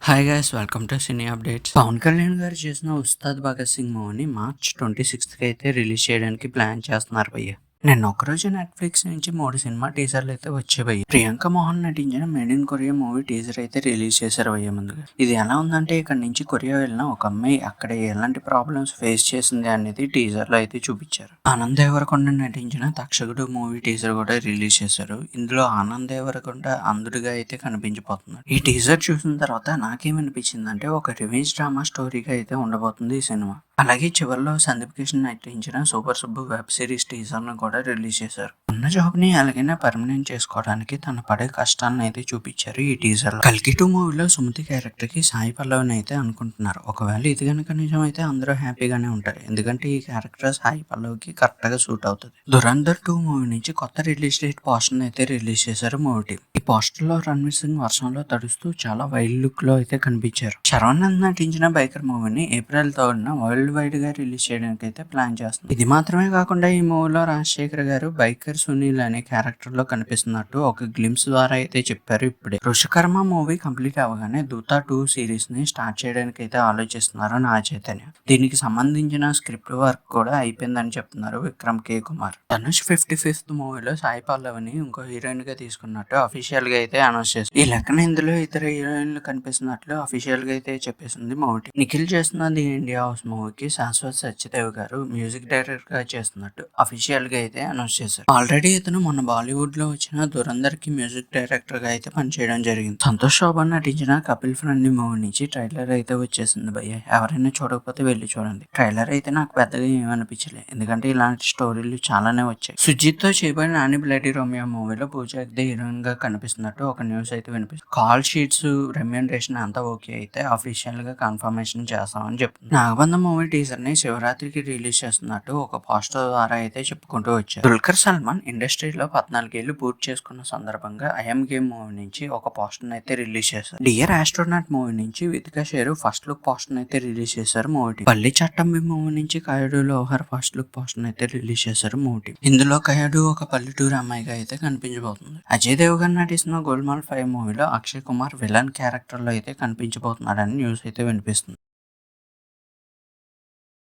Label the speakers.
Speaker 1: Hi guys, welcome to cine updates. Pawan Kalyan garu చేసిన ఉస్తాద్ భగత్ సింగ్ మూవీని March 26కి అయితే రిలీజ్ చేయడానికి ప్లాన్ చేస్తున్నారు భయ్య. నిన్న ఒకరోజు నెట్ఫ్లిక్స్ నుంచి 3 సినిమా టీజర్లు అయితే వచ్చాయి భయ్య. ప్రియాంక మోహన్ నటించిన made in Korea movie teaser అయితే రిలీజ్ చేశారు భయ్య. ముందుగా ఇది ఎలా ఉందంటే, ఇక్కడ నుంచి కొరియా వెళ్ళిన ఒక అమ్మాయి అక్కడ ఎలాంటి ప్రాబ్లమ్స్ ఫేస్ చేసింది అనేది టీజర్ లో అయితే చూపించారు. ఆనంద్ దేవరకొండ నటించిన తక్షకుడు మూవీ టీజర్ కూడా రిలీజ్ చేశారు. ఇందులో ఆనంద్ దేవరకొండ అంధుడిగా అయితే కనిపించబోతున్నాడు. ఈ టీజర్ చూసిన తర్వాత నాకేమనిపించింది అంటే, ఒక రివెంజ్ డ్రామా స్టోరీగా అయితే ఉండబోతుంది ఈ సినిమా. అలాగే చివరిలో సందీప్ కిషన్ నటించిన super Subbu web series teaser ను కూడా రిలీజ్ చేశారు. ఉన్న జాబ్ ని ఎలాగైనా పర్మనెంట్ చేసుకోవడానికి తన పడే కష్టాలను అయితే చూపించారు ఈ టీజర్ లో. కల్కి 2 మూవీలో సుమతి క్యారెక్టర్ కి సాయి పల్లవిని అయితే అనుకుంటున్నారు. ఒకవేళ ఇది కనుక నిజం అయితే అందరూ హ్యాపీగానే ఉంటారు, ఎందుకంటే ఈ క్యారెక్టర్ సాయి పల్లవికి కరెక్ట్ గా సూట్ అవుతుంది. దురంధర్ 2 మూవీ నుంచి కొత్త రిలీజ్ డేట్ పోస్టర్ అయితే రిలీజ్ చేశారు మూవీ టీం. ఈ పోస్టర్ లో రణ్వీర్ సింగ్ వర్షంలో తడుస్తూ చాలా వైల్డ్ లుక్ లో అయితే కనిపించారు. శరవణన్ నటించిన బైకర్ మూవీని ఏప్రిల్ 3న వరల్డ్ వైడ్ గా రిలీజ్ చేయడానికి అయితే ప్లాన్ చేస్తుంది. ఇది మాత్రమే కాకుండా ఈ మూవీలో రాజశేఖర్ గారు బైకర్ సునీల్ అనే క్యారెక్టర్ లో కనిపిస్తున్నట్టు ఒక గ్లిమ్స్ ద్వారా అయితే చెప్పారు. ఇప్పుడే రుషకర్మ మూవీ కంప్లీట్ అవగానే దూతా 2 సిరీస్ ని స్టార్ట్ చేయడానికి అయితే ఆలోచిస్తున్నారు నా చైతన్య. దీనికి సంబంధించిన స్క్రిప్ట్ వర్క్ కూడా అయిపోయిందని చెప్తున్నారు విక్రమ్ కే కుమార్. ధనుష్ 55th మూవీలో సాయి పల్లవిని ఇంకో హీరోయిన్ గా తీసుకున్నట్టు అఫీషియల్ గా అయితే అనౌన్స్ చేస్తుంది. ఈ లెక్కన ఇందులో ఇతర హీరోయిన్లు కనిపిస్తున్నట్లు అఫీషియల్ గా అయితే చెప్పేసింది మూవీ. నిఖిల్ చేస్తున్న ది ఇండియా హౌస్ మూవీకి శాశ్వత్ సత్యదేవ్ గారు మ్యూజిక్ డైరెక్టర్ గా చేస్తున్నట్టు అఫీషియల్ గా అయితే అనౌన్స్ చేశారు. ఆల్రెడీ ఇతను మన బాలీవుడ్ లో వచ్చిన దురంధర్ కి మ్యూజిక్ డైరెక్టర్ గా అయితే పనిచేయడం జరిగింది. సంతోష్ శోభన్ నటించిన కపిల్ ఫ్రెండ్లీ మూవీ నుంచి ట్రైలర్ అయితే వచ్చేసింది భయ్య. ఎవరైనా చూడకపోతే వెళ్ళి చూడండి. ట్రైలర్ అయితే నాకు పెద్దగా ఏమనిపించలేదు, ఎందుకంటే ఇలాంటి స్టోరీలు చాలానే వచ్చాయి. సుజిత్ తో చేయబడిన నాని బ్లడీ రోమియో మూవీలో పూజ హెగ్డే హీరోయిన్ గా కనిపిస్తున్నట్టు ఒక న్యూస్ అయితే వినిపిస్తుంది. కాల్ షీట్స్ రెమ్యూనరేషన్ అంతా ఓకే అయితే అఫీషియల్ గా కన్ఫర్మేషన్ చేస్తామని చెప్తుంది. నాగబంధం మూవీ టీజర్ ని శివరాత్రికి రిలీజ్ చేస్తున్నట్టు ఒక పోస్టర్ ద్వారా అయితే చెప్పుకుంటూ వచ్చారు. దుల్కర్ సల్మాన్ ఇండస్ట్రీలో 14 ఏళ్లు పూర్తి చేసుకున్న సందర్భంగా ఐఎమ్ గేమ్ మూవీ నుంచి ఒక పోస్టర్ అయితే రిలీజ్ చేశారు. డియర్ ఆస్ట్రోనాట్ మూవీ నుంచి Vithika share first look poster అయితే రిలీజ్ చేశారు మూవీ. పల్లి చట్టంబి మూవీ నుంచి కయడు లోహర్ ఫస్ట్ లుక్ పోస్టర్ అయితే రిలీజ్ చేశారు మూవీ. ఇందులో కయడు ఒక పల్లెటూరు అమ్మాయిగా అయితే కనిపించబోతుంది. అజయ్ దేవగన్ నటిస్తున్న గోల్మాల్ 5 మూవీలో అక్షయ్ కుమార్ విలన్ క్యారెక్టర్ లో అయితే కనిపించబోతున్నాడని న్యూస్ అయితే వినిపిస్తుంది.